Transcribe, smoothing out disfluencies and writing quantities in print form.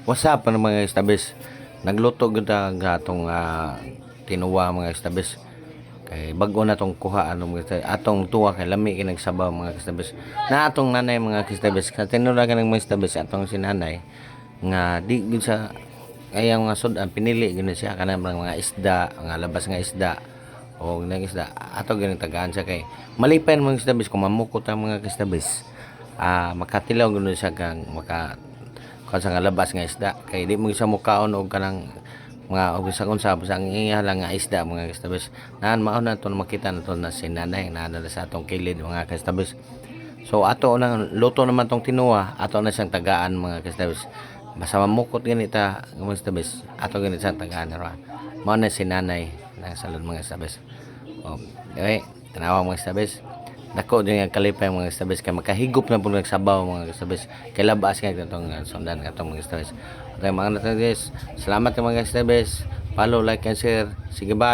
What's up mga istabis? Nagluto gud ta atong tinuwa mga istabis. Kay bag-o na tong kuha atong tuwa kay lami kay nagsabaw mga istabis. Na atong nanay mga istabis, tinula ka ng mga istabis atong sinanay nga di gud sa ayang mga sudan pinili gud siya kanang mga isda, mga labas nga isda o nang isda ato gyud tagaan siya kay malipan mga istabis kung mamukot ang mga istabis. Makatilaw gud siya kang sa nga labas nga isda kay di mo isa mukaon og kanang mga og sa unsa ang ihalang nga isda mga kastabis naan mao na to makita na to na si nanay na sa atong kilid mga kastabis. So ato nang luto naman tong tinuwa ato na siyang tagaan mga kastabis basta mamukot ganita mga kastabis ato ganit siyang tagaan ra mao na si nanay na salud mga kastabis. Okay, tanawa mga kastabis. Dako din nga kalipay mga kastabis kay makahigop na pud nagsabaw mga kastabis kay labas nga itong sundan katong mga kastabis. Okay mga kastabis, salamat mga kastabis, follow, like and share. Sige, bye.